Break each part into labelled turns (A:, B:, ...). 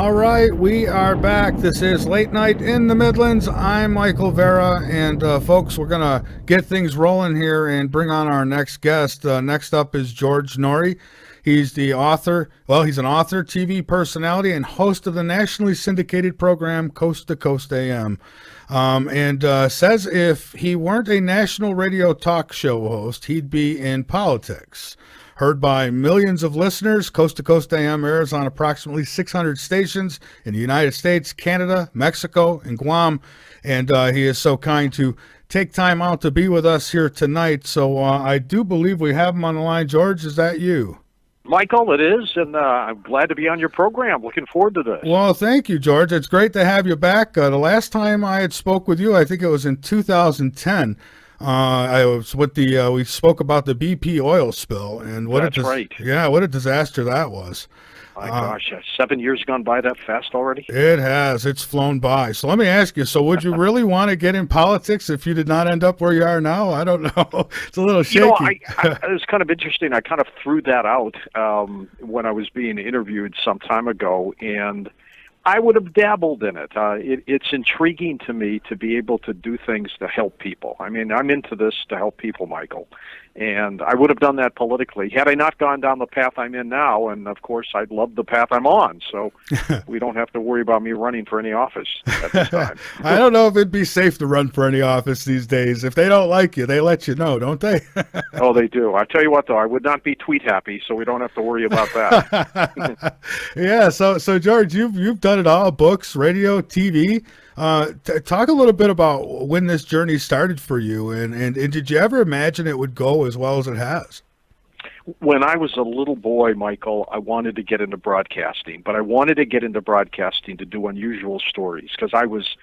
A: All right, we are back. This is Late Night in the Midlands. I'm Michael Vera, and folks, we're going to get things rolling here and bring on our next guest. Next up is George Noory. He's the author, he's an author, TV personality, and host of the nationally syndicated program Coast to Coast AM. And says if he weren't a national radio talk show host, he'd be in politics. Heard by millions of listeners, Coast to Coast AM airs on approximately 600 stations in the United States, Canada, Mexico, and Guam. And he is so kind to take time out to be with us here tonight. So I do believe we have him on the line. George, is that you?
B: Michael, it is, and I'm glad to be on your program. Looking forward to this.
A: Well, thank you, George. It's great to have you back. The last time I had spoke with you, I think it was in 2010. I was with we spoke about the BP oil spill and what
B: right.
A: Yeah, what a disaster that was.
B: My gosh, 7 years gone by that fast already?
A: It has. It's flown by. So let me ask you, so would you really want to get in politics if you did not end up where you are now? I don't know. It's a little shaky.
B: It was kind of interesting. I kind of threw that out when I was being interviewed some time ago, and I would have dabbled in it. It's intriguing to me to be able to do things to help people. I mean, I'm into this to help people, Michael. And I would have done that politically had I not gone down the path I'm in now. And, of course, I love the path I'm on. So we don't have to worry about me running for any office at this time.
A: I don't know if it'd be safe to run for any office these days. If they don't like you, they let you know, don't they?
B: Oh, they do. I tell you what, though, I would not be tweet happy, so we don't have to worry about that.
A: Yeah. So George, you've done it all: books, radio, TV. Talk a little bit about when this journey started for you, and did you ever imagine it would go as well as it has?
B: When I was a little boy, Michael, I wanted to get into broadcasting, but I wanted to get into broadcasting to do unusual stories because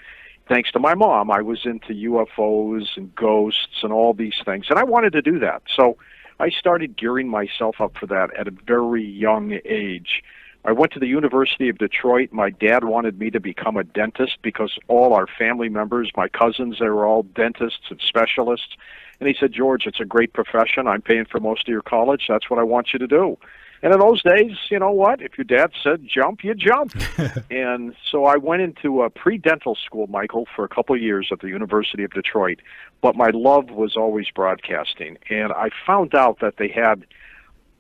B: thanks to my mom, I was into UFOs and ghosts and all these things, and I wanted to do that. So I started gearing myself up for that at a very young age. I went to the University of Detroit. My dad wanted me to become a dentist because all our family members, my cousins, they were all dentists and specialists. And he said, George, it's a great profession. I'm paying for most of your college. That's what I want you to do. And in those days, you know what? If your dad said jump, you jumped. And so I went into a pre-dental school, Michael, for a couple of years at the University of Detroit. But my love was always broadcasting. And I found out that they had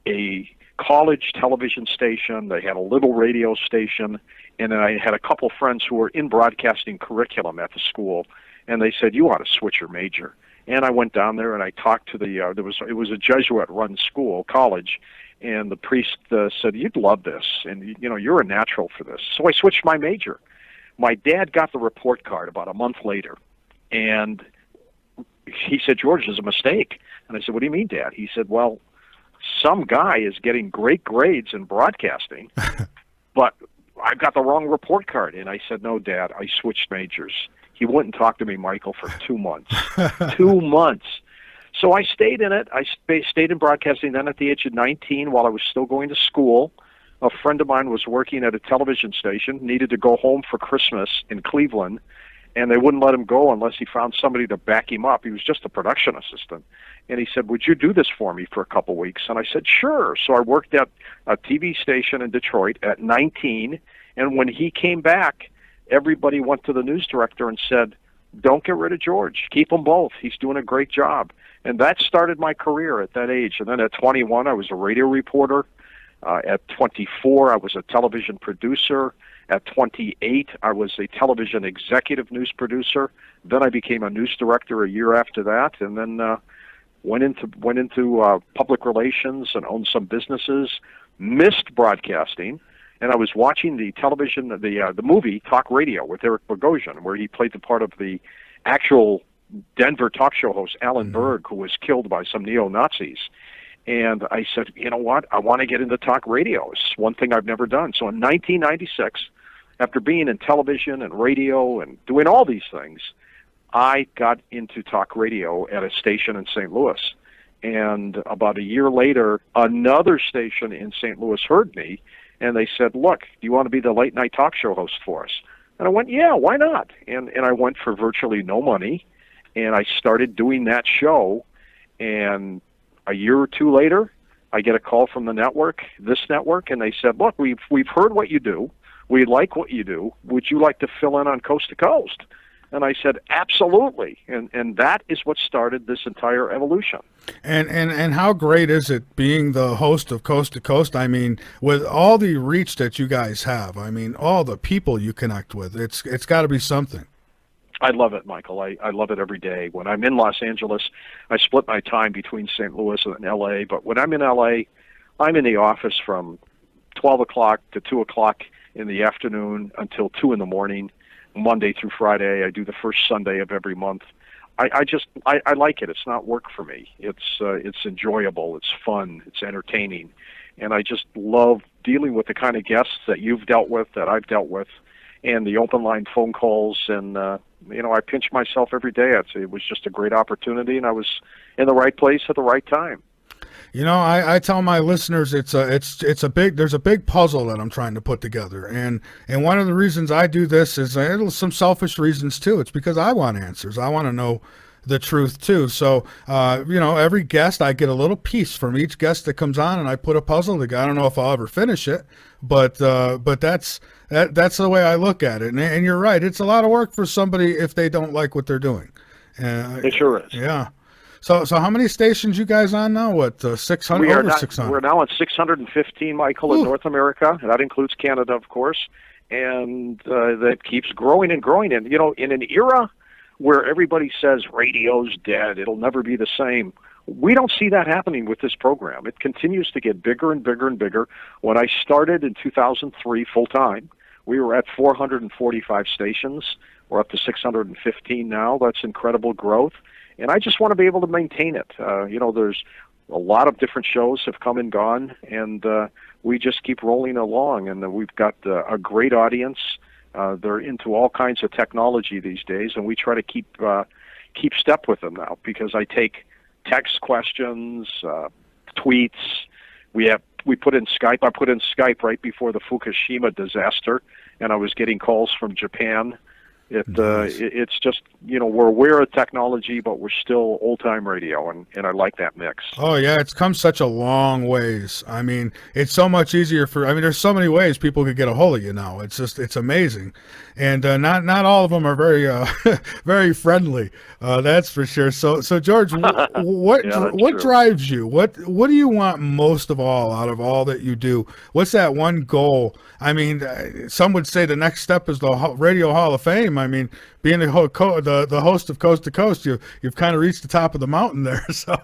B: a college television station, they had a little radio station, and then I had a couple friends who were in broadcasting curriculum at the school, and they said, you ought to switch your major. And I went down there and I talked to it was a Jesuit-run school, college, and the priest said, you'd love this, and you're a natural for this. So I switched my major. My dad got the report card about a month later, and he said, George, there's a mistake. And I said, what do you mean, Dad? He said, well, some guy is getting great grades in broadcasting, but I've got the wrong report card. And I said, no, Dad, I switched majors. He wouldn't talk to me, Michael, for 2 months. 2 months. So I stayed in it. I stayed in broadcasting. Then at the age of 19, while I was still going to school, a friend of mine was working at a television station, needed to go home for Christmas in Cleveland, and they wouldn't let him go unless he found somebody to back him up. He was just a production assistant. And he said, would you do this for me for a couple of weeks? And I said, sure. So I worked at a TV station in Detroit at 19, and when he came back, everybody went to the news director and said, don't get rid of George. Keep them both. He's doing a great job. And that started my career at that age. And then at 21, I was a radio reporter. At 24, I was a television producer. At 28, I was a television executive news producer. Then I became a news director a year after that, and then went into public relations and owned some businesses. Missed broadcasting, and I was watching the television, the movie Talk Radio with Eric Bogosian, where he played the part of the actual Denver talk show host Alan Berg, who was killed by some neo-Nazis. And I said, you know what? I want to get into talk radio. It's one thing I've never done. So in 1996, after being in television and radio and doing all these things, I got into talk radio at a station in St. Louis. And about a year later, another station in St. Louis heard me, and they said, look, do you want to be the late night talk show host for us? And I went, yeah, why not? And I went for virtually no money, and I started doing that show. And a year or two later, I get a call from the network, this network, and they said, look, we've heard what you do. We like what you do. Would you like to fill in on Coast to Coast? And I said, absolutely. And that is what started this entire evolution.
A: And how great is it being the host of Coast to Coast? I mean, with all the reach that you guys have, I mean, all the people you connect with, it's got to be something.
B: I love it, Michael. I love it every day. When I'm in Los Angeles, I split my time between St. Louis and L.A., but when I'm in L.A., I'm in the office from 12 o'clock to 2 o'clock in the afternoon until 2 in the morning, Monday through Friday. I do the first Sunday of every month. I like it. It's not work for me. It's enjoyable. It's fun. It's entertaining. And I just love dealing with the kind of guests that you've dealt with, that I've dealt with, and the open line phone calls. And, I pinch myself every day. I'd say it was just a great opportunity, and I was in the right place at the right time.
A: I tell my listeners there's a big puzzle that I'm trying to put together, and one of the reasons I do this is some selfish reasons too. It's because I want answers. I want to know the truth too. So every guest, I get a little piece from each guest that comes on, and I put a puzzle together. I don't know if I'll ever finish it, but that's the way I look at it. And you're right, it's a lot of work for somebody if they don't like what they're doing.
B: It sure is.
A: Yeah. So how many stations you guys on now? What, 600? Over 600.
B: We're now at 615, Michael, in North America. That includes Canada, of course. And that keeps growing and growing. And, in an era where everybody says radio's dead, it'll never be the same, we don't see that happening with this program. It continues to get bigger and bigger and bigger. When I started in 2003 full-time, we were at 445 stations. We're up to 615 now. That's incredible growth. And I just want to be able to maintain it. There's a lot of different shows have come and gone, and we just keep rolling along. And we've got a great audience. They're into all kinds of technology these days, and we try to keep step with them now, because I take text questions, tweets. We put in Skype. I put in Skype right before the Fukushima disaster, and I was getting calls from Japan. It's just, we're aware of technology, but we're still old-time radio, and I like that mix.
A: Oh, yeah, it's come such a long ways. I mean, it's so much easier there's so many ways people could get a hold of you now. It's amazing. And not all of them are very very friendly, that's for sure. So George, what drives you? What do you want most of all out of all that you do? What's that one goal? I mean, some would say the next step is the Radio Hall of Fame. I mean, being the host of Coast to Coast, you've kind of reached the top of the mountain there. So,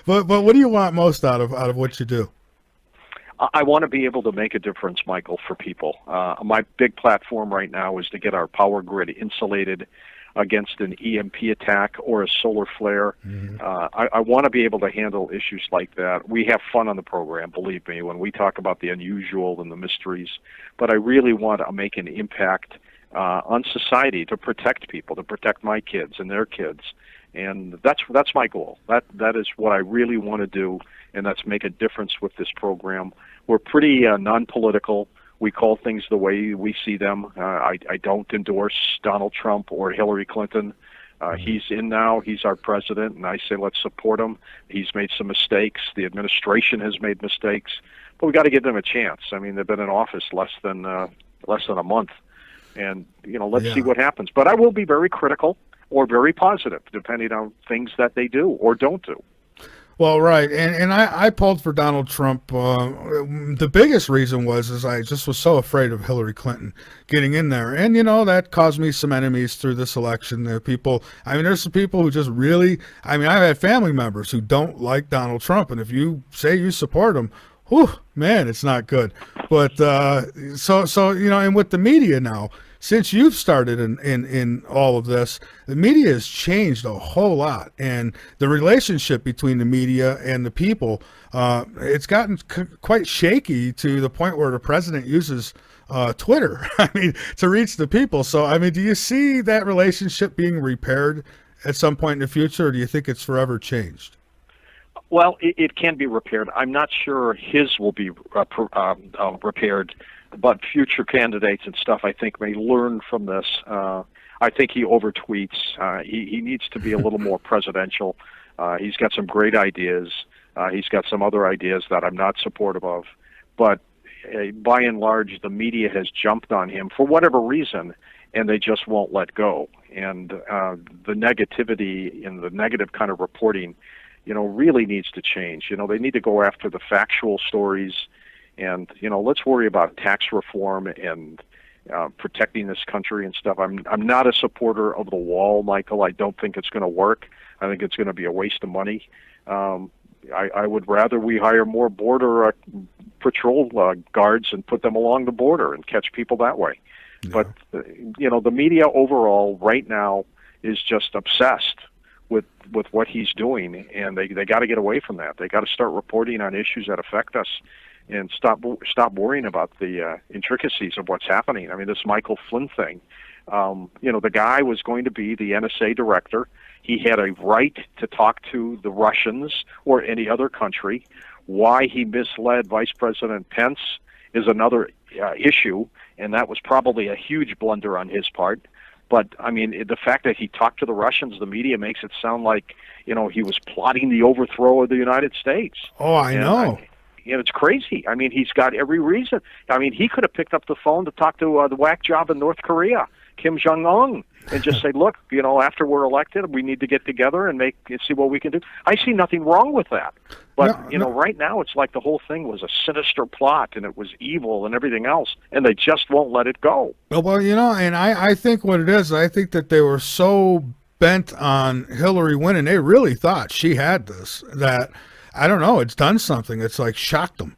A: but what do you want most out of what you do?
B: I want to be able to make a difference, Michael, for people. My big platform right now is to get our power grid insulated against an EMP attack or a solar flare. Mm-hmm. I want to be able to handle issues like that. We have fun on the program, believe me, when we talk about the unusual and the mysteries. But I really want to make an impact on society, to protect people, to protect my kids and their kids. And that's my goal. That is what I really want to do, and that's make a difference with this program. We're pretty non-political. We call things the way we see them. I don't endorse Donald Trump or Hillary Clinton. He's in now. He's our president, and I say let's support him. He's made some mistakes. The administration has made mistakes, but we got to give them a chance. I mean, they've been in office less than a month, and let's see what happens. But I will be very critical or very positive, depending on things that they do or don't do.
A: Well, right, and I pulled for Donald Trump. The biggest reason was I just was so afraid of Hillary Clinton getting in there, and that caused me some enemies through this election. There's some people who just really, I've had family members who don't like Donald Trump, and if you say you support him, whew, man, it's not good. But and with the media now, since you've started in all of this, the media has changed a whole lot, and the relationship between the media and the people, it's gotten quite shaky to the point where the president uses Twitter, to reach the people. So, do you see that relationship being repaired at some point in the future, or do you think it's forever changed?
B: Well, it can be repaired. I'm not sure his will be repaired, but future candidates and stuff, I think, may learn from this. I think he overtweets. He needs to be a little more presidential. He's got some great ideas. He's got some other ideas that I'm not supportive of. But by and large, the media has jumped on him for whatever reason, and they just won't let go. And the negativity and the negative kind of reporting, really needs to change. They need to go after the factual stories, and let's worry about tax reform and protecting this country and stuff. I'm not a supporter of the wall, Michael. I don't think it's going to work. I think it's going to be a waste of money. I would rather we hire more border patrol guards and put them along the border and catch people that way. Yeah. But the media overall right now is just obsessed with what he's doing, and they got to get away from that. They got to start reporting on issues that affect us, and stop worrying about the intricacies of what's happening. I mean, this Michael Flynn thing. The guy was going to be the NSA director. He had a right to talk to the Russians or any other country. Why he misled Vice President Pence is another issue, and that was probably a huge blunder on his part. But, I mean, the fact that he talked to the Russians, the media makes it sound like, he was plotting the overthrow of the United States.
A: Oh, I know.
B: It's crazy. I mean, he's got every reason. I mean, he could have picked up the phone to talk to the whack job in North Korea, Kim Jong-un, and just say, look, after we're elected, we need to get together and see what we can do. I see nothing wrong with that. But, right now it's like the whole thing was a sinister plot, and it was evil and everything else, and they just won't let it go.
A: Well, and I think what it is, I think that they were so bent on Hillary winning, they really thought she had this, that, I don't know, it's done something. It's like shocked them.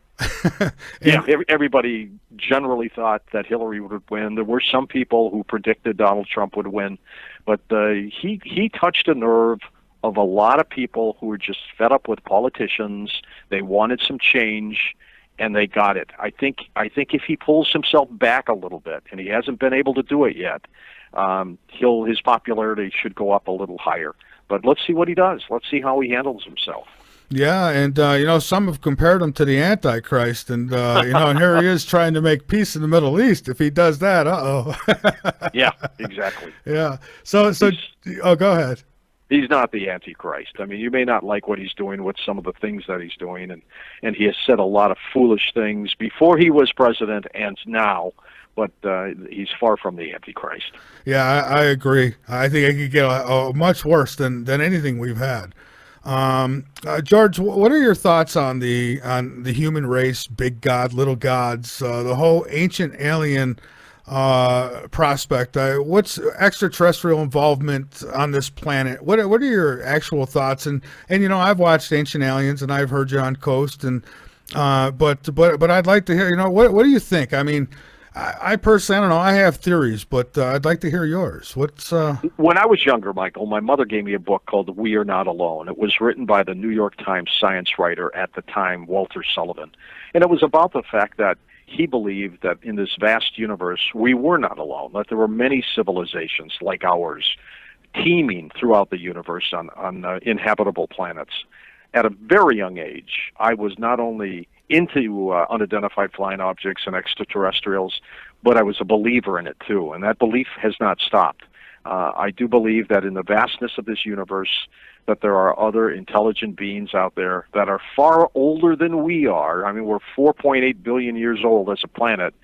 B: Everybody generally thought that Hillary would win. There were some people who predicted Donald Trump would win, but he touched a nerve of a lot of people who were just fed up with politicians. They wanted some change, and they got it. I think if he pulls himself back a little bit, and he hasn't been able to do it yet, his popularity should go up a little higher. But let's see what he does. Let's see how he handles himself.
A: Yeah, and some have compared him to the Antichrist, and and here he is trying to make peace in the Middle East. If he does that,
B: Yeah, exactly.
A: Yeah. So go ahead.
B: He's not the Antichrist. I mean, you may not like what he's doing with some of the things that he's doing, and he has said a lot of foolish things before he was president and now, but he's far from the Antichrist.
A: Yeah, I agree. I think it could get much worse than anything we've had. George, what are your thoughts on the human race, big God, little gods, the whole ancient alien prospect? What's extraterrestrial involvement on this planet? What are your actual thoughts? And I've watched Ancient Aliens, and I've heard you on Coast, and but I'd like to hear, what do you think? I mean, I personally, I don't know. I have theories, but I'd like to hear yours.
B: When I was younger, Michael, my mother gave me a book called We Are Not Alone. It was written by the New York Times science writer at the time, Walter Sullivan. And it was about the fact that he believed that in this vast universe, we were not alone, that there were many civilizations like ours teeming throughout the universe on inhabitable planets. At a very young age, I was not only into unidentified flying objects and extraterrestrials, but I was a believer in it too, and that belief has not stopped. I do believe that in the vastness of this universe, that there are other intelligent beings out there that are far older than we are. I mean, we're 4.8 billion years old as a planet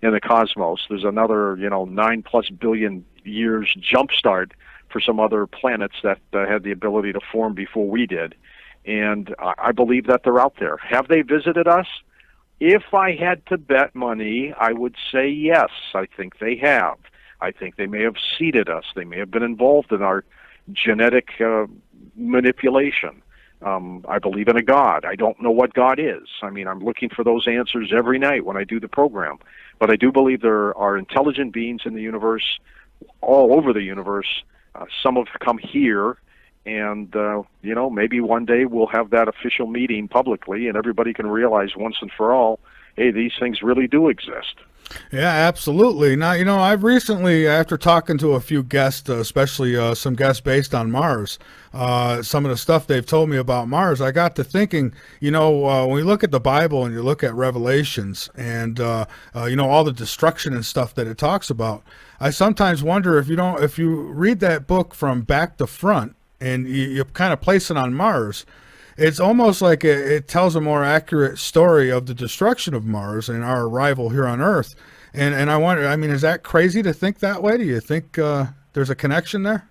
B: in the cosmos. There's another, 9+ billion years jumpstart for some other planets that had the ability to form before we did. And I believe that they're out there. Have they visited us? If I had to bet money, I would say yes. I think they have. I think they may have seeded us. They may have been involved in our genetic manipulation. I believe in a God. I don't know what God is. I mean, I'm looking for those answers every night when I do the program. But I do believe there are intelligent beings in the universe, all over the universe. Some have come here. And, maybe one day we'll have that official meeting publicly and everybody can realize once and for all, hey, these things really do exist.
A: Yeah, absolutely. Now, I've recently, after talking to a few guests, especially some guests based on Mars, some of the stuff they've told me about Mars, I got to thinking, when you look at the Bible and you look at Revelations and, all the destruction and stuff that it talks about, I sometimes wonder if you read that book from back to front, and you kind of place it on Mars, it's almost like it tells a more accurate story of the destruction of Mars and our arrival here on Earth. And I wonder, I mean, is that crazy to think that way? Do you think there's a connection there?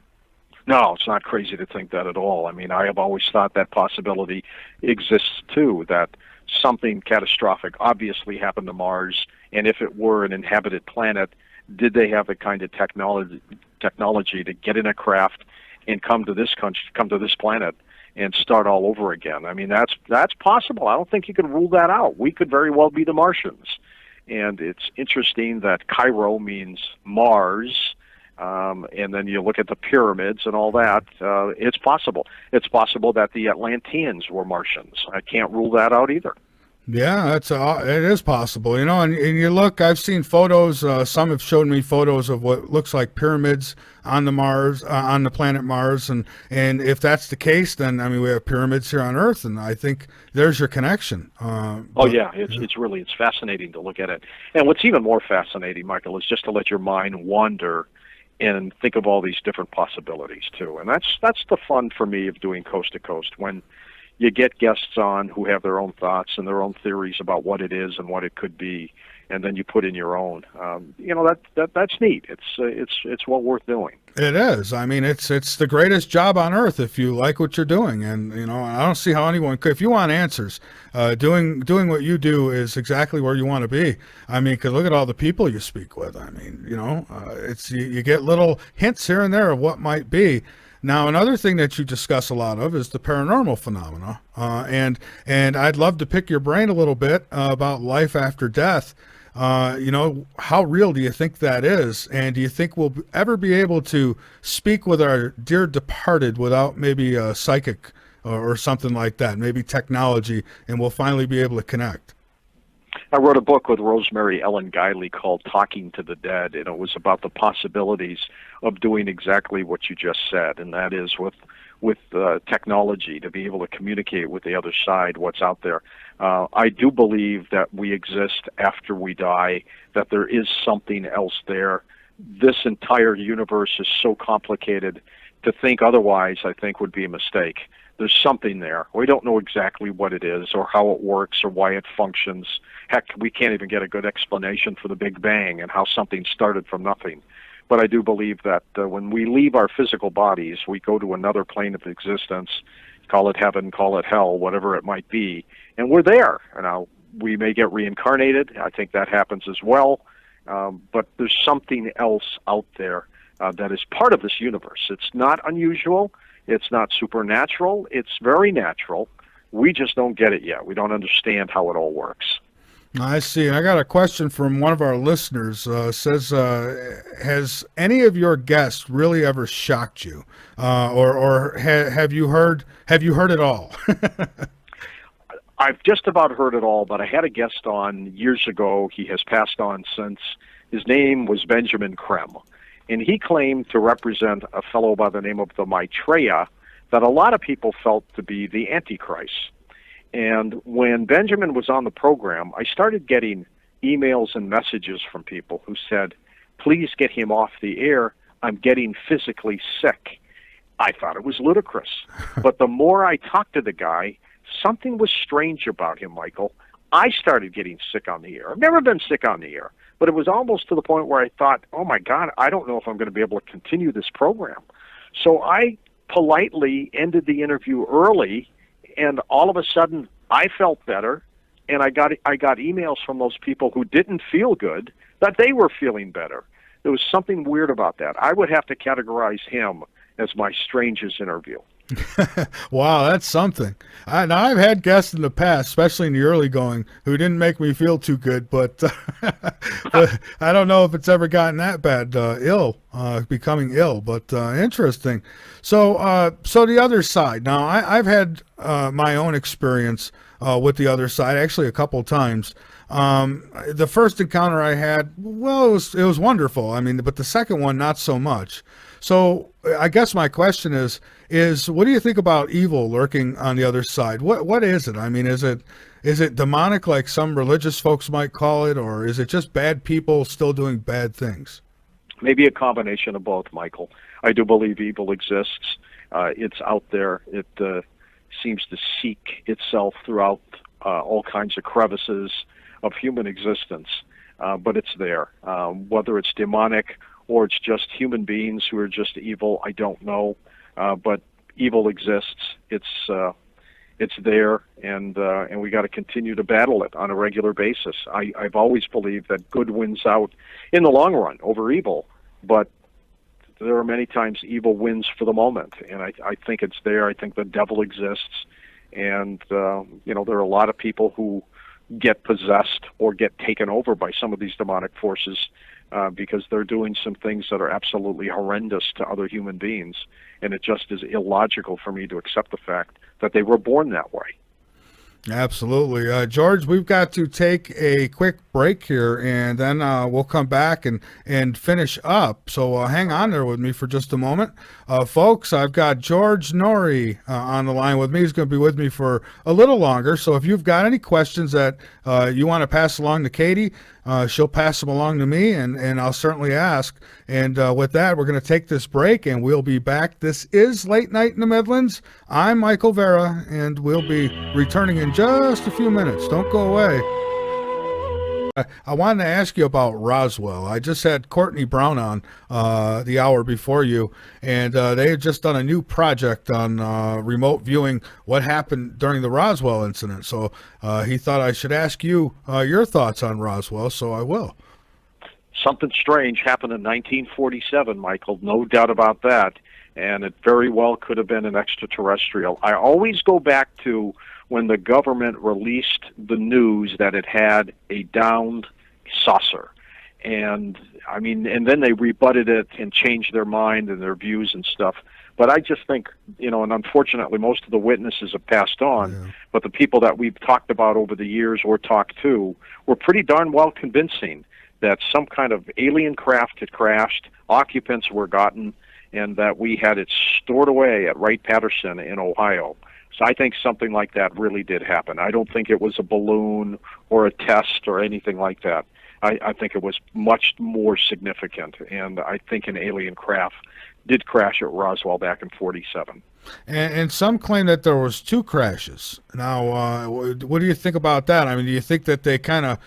B: No, it's not crazy to think that at all. I mean, I have always thought that possibility exists too, that something catastrophic obviously happened to Mars, and if it were an inhabited planet, did they have the kind of technology to get in a craft and come to this country, come to this planet, and start all over again? I mean, that's possible. I don't think you can rule that out. We could very well be the Martians. And it's interesting that Cairo means Mars, and then you look at the pyramids and all that. It's possible. It's possible that the Atlanteans were Martians. I can't rule that out either.
A: Yeah, it is possible, you know. And you look, I've seen photos. Some have shown me photos of what looks like pyramids on the Mars, on the planet Mars, and if that's the case, then I mean we have pyramids here on Earth, and I think there's your connection.
B: Oh yeah, it's fascinating to look at it. And what's even more fascinating, Michael, is just to let your mind wander and think of all these different possibilities too. And that's the fun for me of doing Coast to Coast, when you get guests on who have their own thoughts and their own theories about what it is and what it could be, and then you put in your own. You know, that's neat. It's well worth doing.
A: It is. I mean, it's the greatest job on earth if you like what you're doing, and you know, I don't see how anyone could. If you want answers, doing what you do is exactly where you want to be. I mean, 'cause look at all the people you speak with. I mean, you know, it's you get little hints here and there of what might be. Now, another thing that you discuss a lot of is the paranormal phenomena, and I'd love to pick your brain a little bit about life after death. You know, how real do you think that is? And do you think we'll ever be able to speak with our dear departed without maybe a psychic or something like that, maybe technology, and we'll finally be able to connect?
B: I wrote a book with Rosemary Ellen Guiley called Talking to the Dead, and it was about the possibilities of doing exactly what you just said, and that is with technology to be able to communicate with the other side, what's out there. I do believe that we exist after we die, that there is something else there. This entire universe is so complicated. To think otherwise, I think, would be a mistake. There's something there. We don't know exactly what it is or how it works or why it functions. Heck, we can't even get a good explanation for the Big Bang and how something started from nothing. But I do believe that when we leave our physical bodies, we go to another plane of existence, call it heaven, call it hell, whatever it might be, and we're there. Now, we may get reincarnated. I think that happens as well. But there's something else out there that is part of this universe. It's not unusual. It's not supernatural. It's very natural. We just don't get it yet. We don't understand how it all works.
A: I see. I got a question from one of our listeners. Says, has any of your guests really ever shocked you, or have you heard it all?
B: I've just about heard it all, but I had a guest on years ago. He has passed on since. His name was Benjamin Krem, and he claimed to represent a fellow by the name of the Maitreya that a lot of people felt to be the Antichrist. And when Benjamin was on the program, I started getting emails and messages from people who said, please get him off the air. I'm getting physically sick. I thought it was ludicrous. But the more I talked to the guy, something was strange about him, Michael. I started getting sick on the air. I've never been sick on the air, but it was almost to the point where I thought, oh my God, I don't know if I'm going to be able to continue this program. So I politely ended the interview early, and all of a sudden I felt better, and I got emails from those people who didn't feel good that they were feeling better. There was something weird about that. I would have to categorize him as my strangest interview.
A: Wow, that's something. Now I've had guests in the past, especially in the early going, who didn't make me feel too good, but, but I don't know if it's ever gotten that bad, becoming ill, but interesting. So the other side. Now I've had my own experience with the other side, actually a couple times. The first encounter I had, well, it was wonderful. I mean, but the second one, not so much. So I guess my question is what do you think about evil lurking on the other side? What is it? I mean, is it demonic like some religious folks might call it, or is it just bad people still doing bad things?
B: Maybe a combination of both, Michael. I do believe evil exists. It's out there. seems to seek itself throughout all kinds of crevices of human existence, but it's there. Whether it's demonic or it's just human beings who are just evil, I don't know. But evil exists. It's there, and we got to continue to battle it on a regular basis. I've always believed that good wins out in the long run over evil, but there are many times evil wins for the moment, and I think it's there. I think the devil exists, and there are a lot of people who get possessed or get taken over by some of these demonic forces because they're doing some things that are absolutely horrendous to other human beings, and it just is illogical for me to accept the fact that they were born that way.
A: Absolutely. George, we've got to take a quick break here, and then we'll come back and finish up. So hang on there with me for just a moment. Folks, I've got George Noory on the line with me. He's going to be with me for a little longer. So if you've got any questions that you want to pass along to Katie, she'll pass them along to me, and I'll certainly ask. And with that, we're going to take this break, and we'll be back. This is Late Night in the Midlands. I'm Michael Vera, and we'll be returning in just a few minutes. Don't go away. I wanted to ask you about Roswell. I just had Courtney Brown on the hour before you, and they had just done a new project on remote viewing what happened during the Roswell incident. So he thought I should ask you your thoughts on Roswell, so I will.
B: Something strange happened in 1947, Michael, no doubt about that, and it very well could have been an extraterrestrial. I always go back to when the government released the news that it had a downed saucer. And then they rebutted it and changed their mind and their views and stuff. But I just think, and unfortunately most of the witnesses have passed on, but the people that we've talked about over the years or talked to were pretty darn well convincing that some kind of alien craft had crashed, occupants were gotten, and that we had it stored away at Wright-Patterson in Ohio. So I think something like that really did happen. I don't think it was a balloon or a test or anything like that. I think it was much more significant, and I think an alien craft did crash at Roswell back in 47.
A: And some claim that there was two crashes. Now, what do you think about that? I mean, do you think that they kind of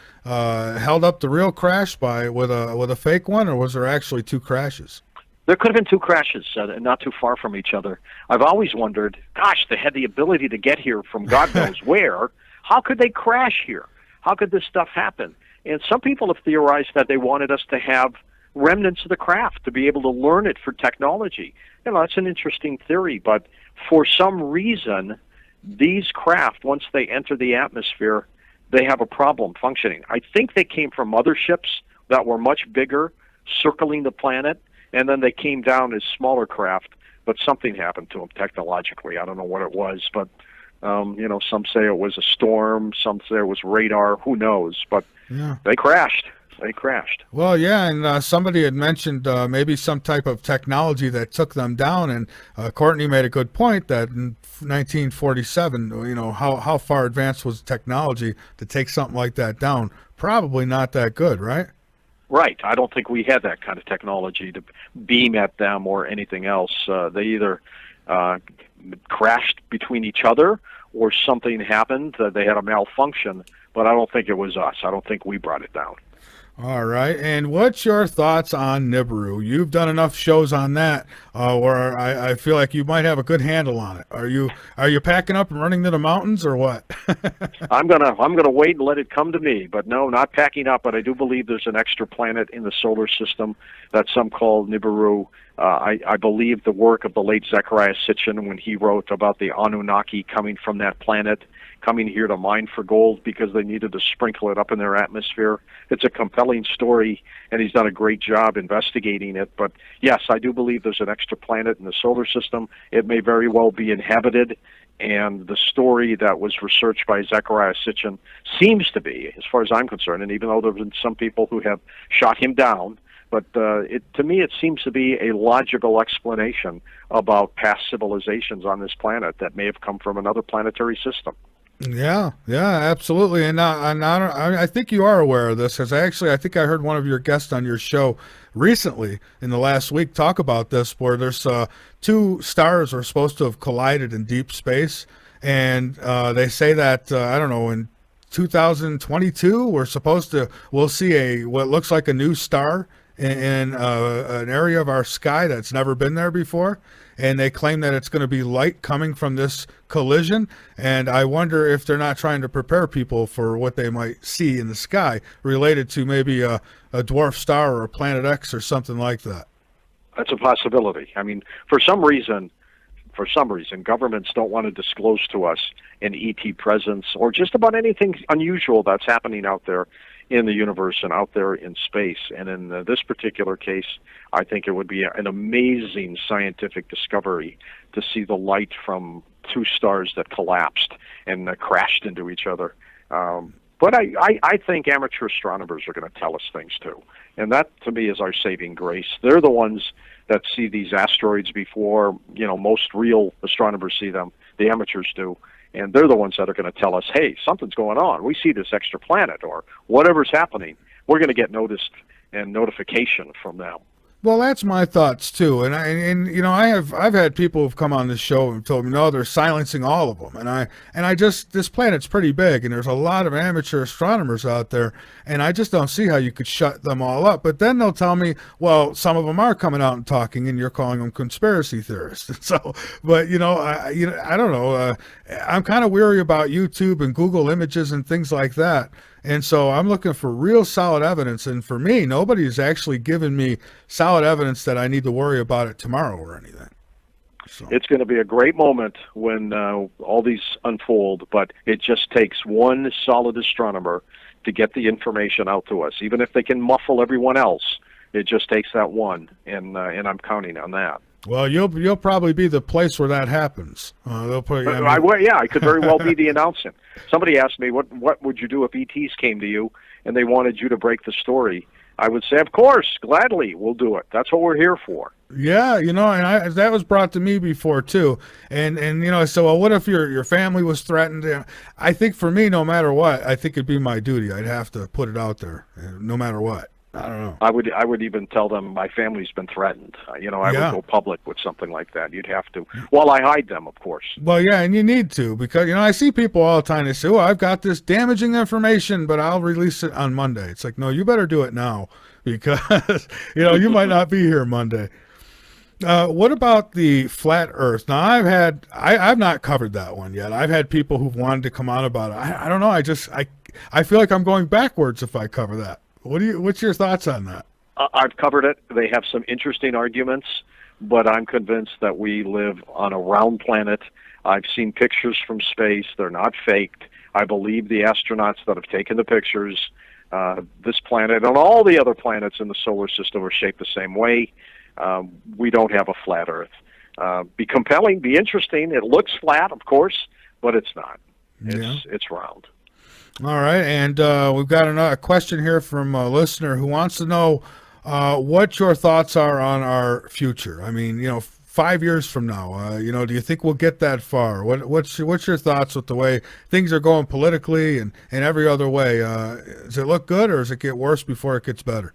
A: held up the real crash with a fake one, or was there actually two crashes?
B: There could have been two crashes, not too far from each other. I've always wondered, gosh, they had the ability to get here from God knows where. How could they crash here? How could this stuff happen? And some people have theorized that they wanted us to have remnants of the craft, to be able to learn it for technology. That's an interesting theory, but for some reason, these craft, once they enter the atmosphere, they have a problem functioning. I think they came from motherships that were much bigger, circling the planet, and then they came down as smaller craft, but something happened to them technologically. I don't know what it was, but some say it was a storm, some say it was radar, who knows, but they crashed.
A: Well, yeah, and somebody had mentioned maybe some type of technology that took them down, and Courtney made a good point that in 1947, how far advanced was technology to take something like that down? Probably not that good, right?
B: Right. I don't think we had that kind of technology to beam at them or anything else. They either crashed between each other or something happened. They had a malfunction, but I don't think it was us. I don't think we brought it down.
A: All right. And what's your thoughts on Nibiru? You've done enough shows on that where I feel like you might have a good handle on it. Are you packing up and running to the mountains or what?
B: I'm gonna wait and let it come to me. But no, not packing up. But I do believe there's an extra planet in the solar system that some call Nibiru. I believe the work of the late Zecharia Sitchin when he wrote about the Anunnaki coming from that planet, coming here to mine for gold because they needed to sprinkle it up in their atmosphere. It's a compelling story, and he's done a great job investigating it. But yes, I do believe there's an extra planet in the solar system. It may very well be inhabited, and the story that was researched by Zecharia Sitchin seems to be, as far as I'm concerned, and even though there have been some people who have shot him down, but to me, it seems to be a logical explanation about past civilizations on this planet that may have come from another planetary system.
A: Yeah, absolutely. And I think you are aware of this because I think I heard one of your guests on your show recently in the last week talk about this, where there's two stars are supposed to have collided in deep space. and they say that I don't know, in 2022 we'll see what looks like a new star in an area of our sky that's never been there before, and they claim that it's going to be light coming from this collision. And I wonder if they're not trying to prepare people for what they might see in the sky related to maybe a dwarf star or a planet X or something like that.
B: That's a possibility. I mean, for some reason, governments don't want to disclose to us an ET presence or just about anything unusual that's happening out there in the universe and out there in space. And in this particular case, I think it would be an amazing scientific discovery to see the light from two stars that collapsed and crashed into each other. But I think amateur astronomers are going to tell us things too. And that, to me, is our saving grace. They're the ones that see these asteroids before, most real astronomers see them. The amateurs do. And they're the ones that are going to tell us, hey, something's going on. We see this extra planet or whatever's happening. We're going to get noticed and notification from them.
A: Well, that's my thoughts too, and I've had people who've come on this show and told me no, they're silencing all of them, and I just, this planet's pretty big, and there's a lot of amateur astronomers out there, and I just don't see how you could shut them all up. But then they'll tell me, well, some of them are coming out and talking, and you're calling them conspiracy theorists. So, but I don't know. I'm kind of weary about YouTube and Google Images and things like that. And so I'm looking for real solid evidence. And for me, nobody's actually given me solid evidence that I need to worry about it tomorrow or anything. So.
B: It's going to be a great moment when all these unfold, but it just takes one solid astronomer to get the information out to us. Even if they can muffle everyone else, it just takes that one, and I'm counting on that.
A: Well, you'll probably be the place where that happens. They'll put.
B: I could very well be the announcement. Somebody asked me, what would you do if ETs came to you and they wanted you to break the story? I would say, of course, gladly, we'll do it. That's what we're here for.
A: Yeah, and that was brought to me before too. And so well, what if your family was threatened? I think for me, no matter what, I think it'd be my duty. I'd have to put it out there, no matter what. I don't know.
B: I would even tell them my family's been threatened. I would go public with something like that. You'd have to, while I hide them, of course.
A: Well, yeah, and you need to, because I see people all the time. They say, "Oh, I've got this damaging information, but I'll release it on Monday." It's like, no, you better do it now, because you might not be here Monday. What about the flat Earth? Now, I've not covered that one yet. I've had people who've wanted to come on about it. I don't know. I feel like I'm going backwards if I cover that. What's your thoughts on that?
B: I've covered it. They have some interesting arguments, but I'm convinced that we live on a round planet. I've seen pictures from space. They're not faked. I believe the astronauts that have taken the pictures, this planet and all the other planets in the solar system are shaped the same way. We don't have a flat Earth. Be compelling, be interesting. It looks flat, of course, but it's not. It's round.
A: All right, and we've got another question here from a listener who wants to know what your thoughts are on our future. I mean, 5 years from now, do you think we'll get that far? What's your thoughts with the way things are going politically and every other way? Does it look good, or does it get worse before it gets better?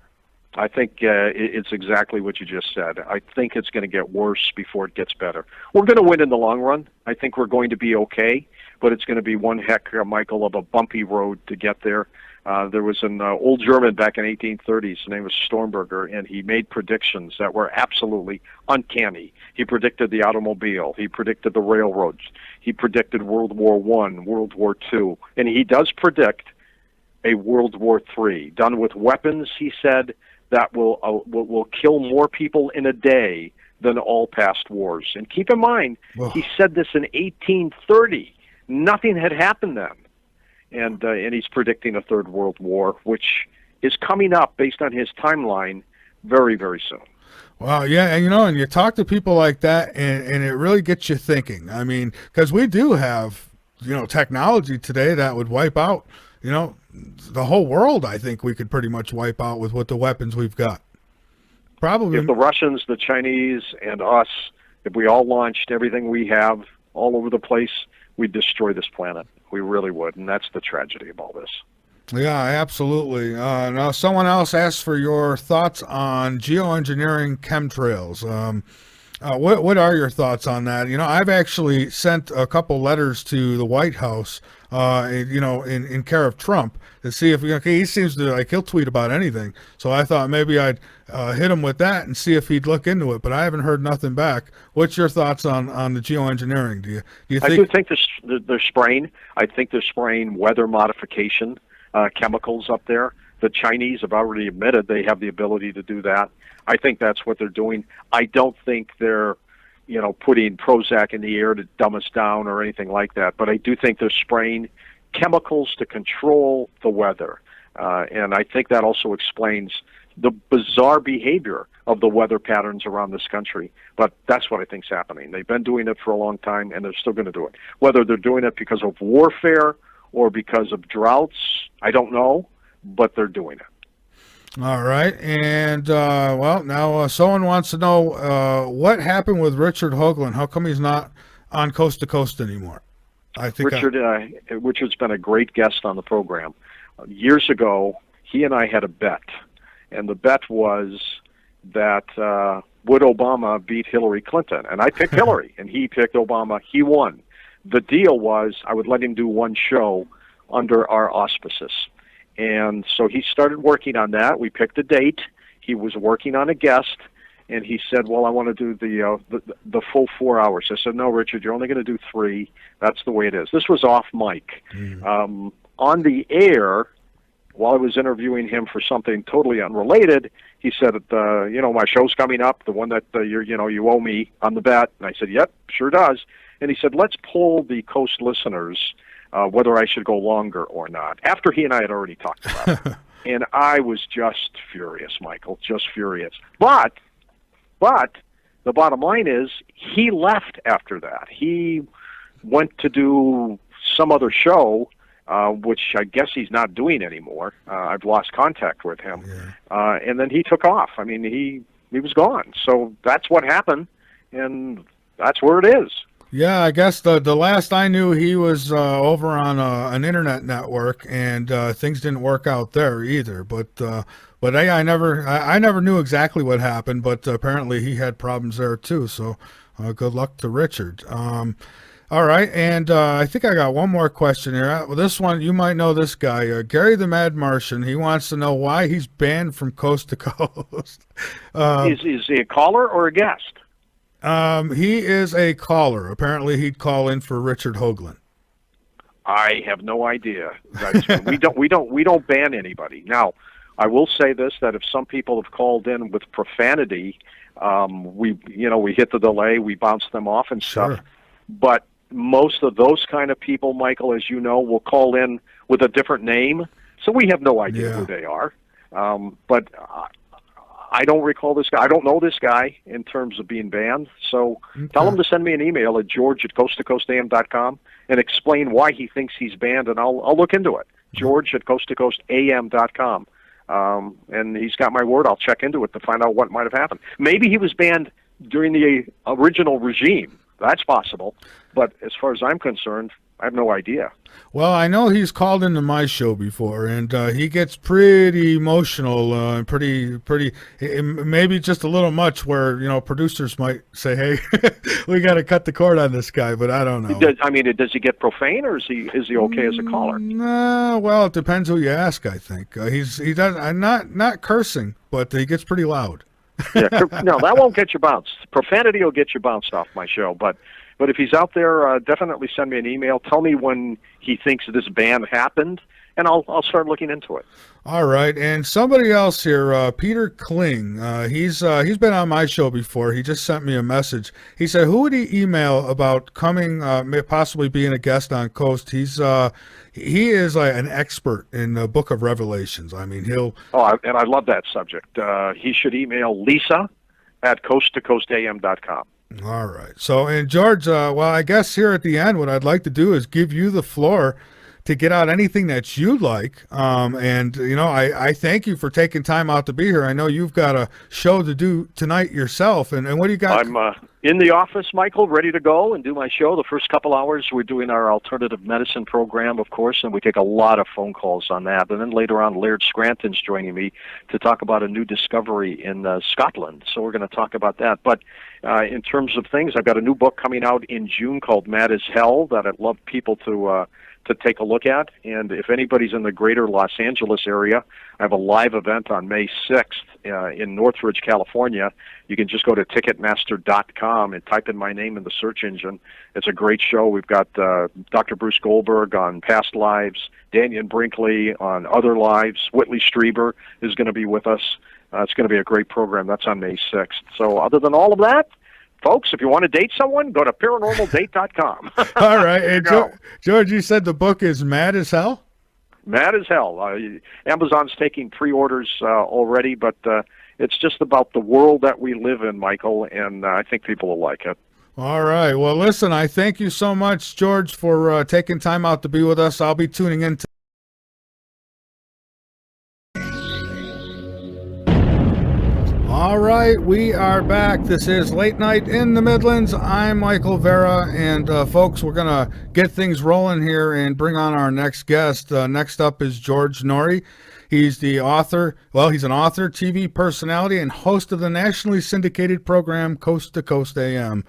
B: I think it's exactly what you just said. I think it's going to get worse before it gets better. We're going to win in the long run. I think we're going to be okay, but it's going to be one heck, Michael, of a bumpy road to get there. There was an old German back in 1830s. His name was Stormberger, and he made predictions that were absolutely uncanny. He predicted the automobile. He predicted the railroads. He predicted World War I, World War II, and he does predict a World War III done with weapons, he said, that will kill more people in a day than all past wars. And keep in mind, he said this in 1830. Nothing had happened then. And he's predicting a third world war, which is coming up based on his timeline very, very soon.
A: Wow, yeah, and and you talk to people like that, and it really gets you thinking. I mean, because we do have, technology today that would wipe out, the whole world. I think we could pretty much wipe out with what the weapons we've got. Probably.
B: If the Russians, the Chinese, and us, if we all launched everything we have all over the place, we'd destroy this planet. We really would, and that's the tragedy of all this.
A: Yeah, absolutely. Now, someone else asked for your thoughts on geoengineering chemtrails. What are your thoughts on that? I've actually sent a couple letters to the White House, in care of Trump to see if he seems to like he'll tweet about anything. So I thought maybe I'd hit him with that and see if he'd look into it. But I haven't heard nothing back. What's your thoughts on the geoengineering? Do you
B: I
A: think?
B: do think they're spraying. I think they're spraying weather modification chemicals up there. The Chinese have already admitted they have the ability to do that. I think that's what they're doing. I don't think they're, putting Prozac in the air to dumb us down or anything like that. But I do think they're spraying chemicals to control the weather. And I think that also explains the bizarre behavior of the weather patterns around this country. But that's what I think's happening. They've been doing it for a long time, and they're still going to do it. Whether they're doing it because of warfare or because of droughts, I don't know, but they're doing it.
A: All right, and now someone wants to know what happened with Richard Hoagland. How come he's not on Coast to Coast anymore? I think
B: Richard's been a great guest on the program. Years ago, he and I had a bet, and the bet was that would Obama beat Hillary Clinton? And I picked Hillary, and he picked Obama. He won. The deal was I would let him do one show under our auspices. And so he started working on that. We picked a date. He was working on a guest, and he said, well, I want to do the full 4 hours. I said, no, Richard, you're only going to do 3. That's the way it is. This was off mic. On the air, while I was interviewing him for something totally unrelated, he said, my show's coming up, the one that you owe me on the bet. And I said, yep, sure does. And he said, let's poll the Coast listeners whether I should go longer or not, after he and I had already talked about it. And I was just furious, Michael, just furious. But the bottom line is he left after that. He went to do some other show, which I guess he's not doing anymore. I've lost contact with him. Yeah. And then he took off. I mean, he was gone. So that's what happened, and that's where it is.
A: Yeah, I guess the last I knew, he was over on an internet network, and things didn't work out there either. But I never knew exactly what happened. But apparently he had problems there too. So good luck to Richard. All right, and I think I got one more question here. Well, this one you might know this guy, Gary the Mad Martian. He wants to know why he's banned from Coast to Coast.
B: Is he a caller or a guest?
A: He is a caller. Apparently, he'd call in for Richard Hoagland.
B: I have no idea. We don't ban anybody. Now, I will say this: that if some people have called in with profanity, we hit the delay, we bounce them off and stuff.
A: Sure.
B: But most of those kind of people, Michael, as you know, will call in with a different name, so we have no idea who they are. But I don't recall this guy. I don't know this guy in terms of being banned. So tell him to send me an email at george@coasttocoastam.com and explain why he thinks he's banned, and I'll look into it. george@coasttocoastam.com. And he's got my word. I'll check into it to find out what might have happened. Maybe he was banned during the original regime. That's possible. But as far as I'm concerned, I have no idea.
A: Well, I know he's called into my show before, and he gets pretty emotional and pretty, maybe just a little much where, producers might say, hey, we got to cut the cord on this guy, but I don't know.
B: Does he get profane, or is he okay as a caller?
A: No, well, it depends who you ask, I think. He does, not cursing, but he gets pretty loud.
B: Yeah, no, that won't get you bounced. Profanity will get you bounced off my show, but if he's out there, definitely send me an email. Tell me when he thinks this ban happened, and I'll start looking into it.
A: All right, and somebody else here, Peter Kling. He's been on my show before. He just sent me a message. He said, "Who would he email about coming, possibly being a guest on Coast?" He is an expert in the Book of Revelations. I mean,
B: and I love that subject. He should email Lisa@coasttocoastam.com.
A: All right. So, and George, well, I guess here at the end, what I'd like to do is give you the floor to get out anything that you'd like. I thank you for taking time out to be here. I know you've got a show to do tonight yourself. And what do you got?
B: In the office, Michael, ready to go and do my show. The first couple hours, we're doing our alternative medicine program, of course, and we take a lot of phone calls on that. And then later on, Laird Scranton's joining me to talk about a new discovery in Scotland. So we're going to talk about that. But in terms of things, I've got a new book coming out in June called Mad as Hell that I'd love people to take a look at. And if anybody's in the greater Los Angeles area, I have a live event on May 6th in Northridge, California. You can just go to Ticketmaster.com and type in my name in the search engine. It's a great show. We've got Dr. Bruce Goldberg on past lives, Daniel Brinkley on other lives, Whitley Strieber is going to be with us. It's going to be a great program. That's on May 6th. So other than all of that, folks, if you want to date someone, go to paranormaldate.com.
A: All right. And George, you said the book is Mad as Hell?
B: Mad as hell. Amazon's taking pre-orders already, but it's just about the world that we live in, Michael, and I think people will like it.
A: All right. Well, listen, I thank you so much, George, for taking time out to be with us. I'll be tuning in. All right, we are back. This is Late Night in the Midlands. I'm Michael Vera, and folks, we're going to get things rolling here and bring on our next guest. Next up is George Noory. He's the author, he's an author, TV personality, and host of the nationally syndicated program Coast to Coast AM.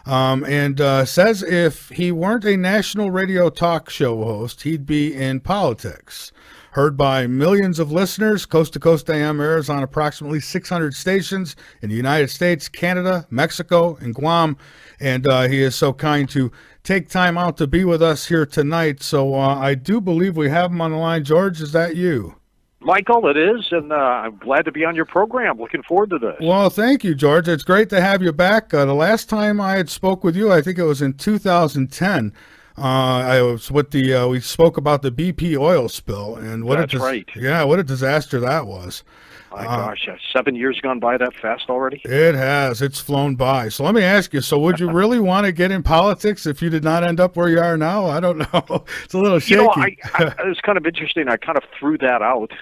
A: And says if he weren't a national radio talk show host, he'd be in politics. Heard by millions of listeners, Coast to Coast AM airs on approximately 600 stations in the United States, Canada, Mexico, and Guam. And he is so kind to take time out to be with us here tonight. So I do believe we have him on the line. George, is that you?
B: Michael, it is, and I'm glad to be on your program. Looking forward to this.
A: Well, thank you, George. It's great to have you back. The last time I had spoke with you, I think it was in 2010. I was with we spoke about the BP oil spill and what
B: That's right.
A: Yeah, what a disaster that was.
B: My gosh, 7 years gone by that fast already?
A: It has. It's flown by. So let me ask you, so would you really want to get in politics if you did not end up where you are now? I don't know. It's a little shaky.
B: It was kind of interesting. I kind of threw that out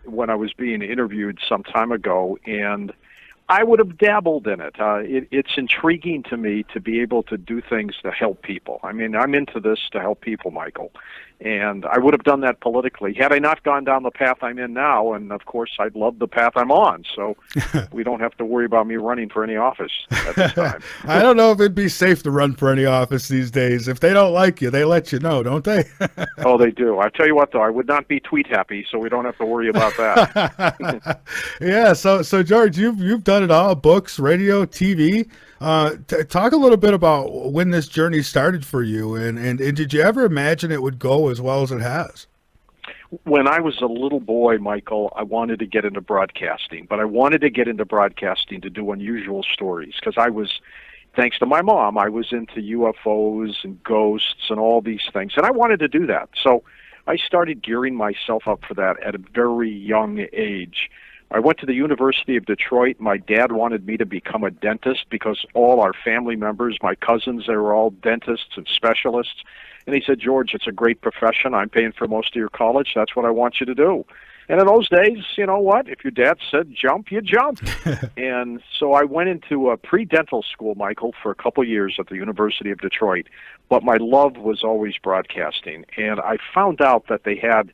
B: when I was being interviewed some time ago, and I would have dabbled in it. It's intriguing to me to be able to do things to help people. I mean, I'm into this to help people, Michael. And I would have done that politically had I not gone down the path I'm in now. And, of course, I'd love the path I'm on. So we don't have to worry about me running for any office at this time.
A: I don't know if it'd be safe to run for any office these days. If they don't like you, they let you know, don't they?
B: Oh, they do. I tell you what, though, I would not be tweet happy, so we don't have to worry about that.
A: Yeah. So George, you've done it all: books, radio, TV. Talk a little bit about when this journey started for you, and did you ever imagine it would go as well as it has?
B: When I was a little boy, Michael, I wanted to get into broadcasting, but I wanted to get into broadcasting to do unusual stories because I was, thanks to my mom, I was into UFOs and ghosts and all these things, and I wanted to do that. So I started gearing myself up for that at a very young age. I went to the University of Detroit. My dad wanted me to become a dentist because all our family members, my cousins, they were all dentists and specialists. And he said, George, it's a great profession. I'm paying for most of your college. That's what I want you to do. And in those days, you know what? If your dad said jump, you jumped. And so I went into a pre-dental school, Michael, for a couple of years at the University of Detroit. But my love was always broadcasting. And I found out that they had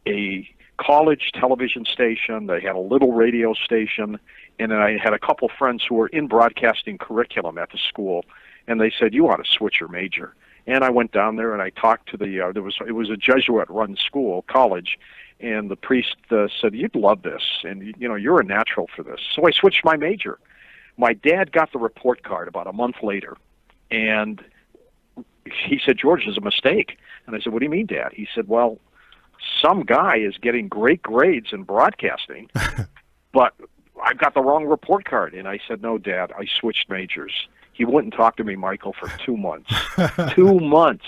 B: a college television station, they had a little radio station, and then I had a couple friends who were in broadcasting curriculum at the school, and they said, you ought to switch your major. And I went down there and I talked to it was a Jesuit-run school, college, and the priest said, you'd love this, and you're a natural for this. So I switched my major. My dad got the report card about a month later, and he said, George, there's a mistake. And I said, what do you mean, Dad? He said, well, some guy is getting great grades in broadcasting, but I've got the wrong report card. And I said, no, Dad, I switched majors. He wouldn't talk to me, Michael, for 2 months. 2 months.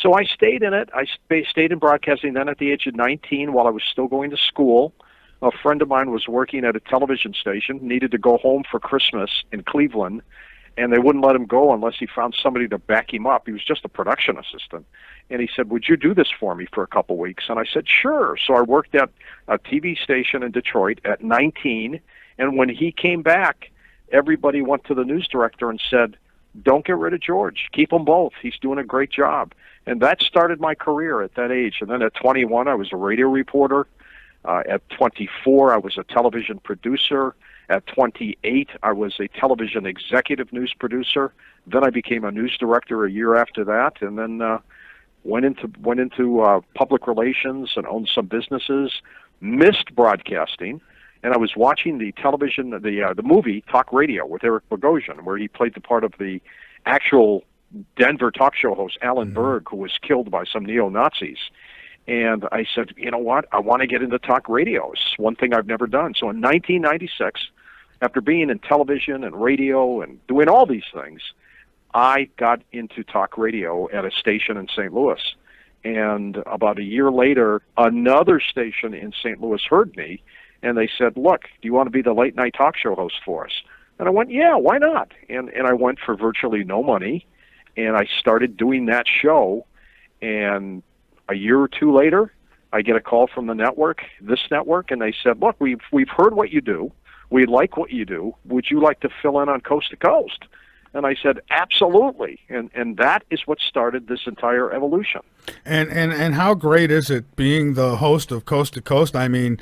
B: So I stayed in it. I stayed in broadcasting. Then at the age of 19, while I was still going to school, a friend of mine was working at a television station, needed to go home for Christmas in Cleveland, and they wouldn't let him go unless he found somebody to back him up. He was just a production assistant. And he said, would you do this for me for a couple weeks? And I said, sure. So I worked at a TV station in Detroit at 19, and when he came back, everybody went to the news director and said, don't get rid of George. Keep them both. He's doing a great job. And that started my career at that age. And then at 21, I was a radio reporter. At 24, I was a television producer. At 28, I was a television executive news producer. Then I became a news director a year after that, and then went into public relations and owned some businesses. Missed broadcasting, and I was watching the television, the movie Talk Radio with Eric Bogosian, where he played the part of the actual Denver talk show host Alan Berg, who was killed by some neo-Nazis. And I said, you know what? I want to get into talk radio. It's one thing I've never done. So in 1996, after being in television and radio and doing all these things, I got into talk radio at a station in St. Louis. And about a year later, another station in St. Louis heard me, and they said, look, do you want to be the late night talk show host for us? And I went, yeah, why not? And I went for virtually no money, and I started doing that show. And a year or two later, I get a call from the network, this network, and they said, look, we've heard what you do. We like what you do. Would you like to fill in on Coast to Coast? And I said, absolutely. And that is what started this entire evolution.
A: And how great is it being the host of Coast to Coast? I mean,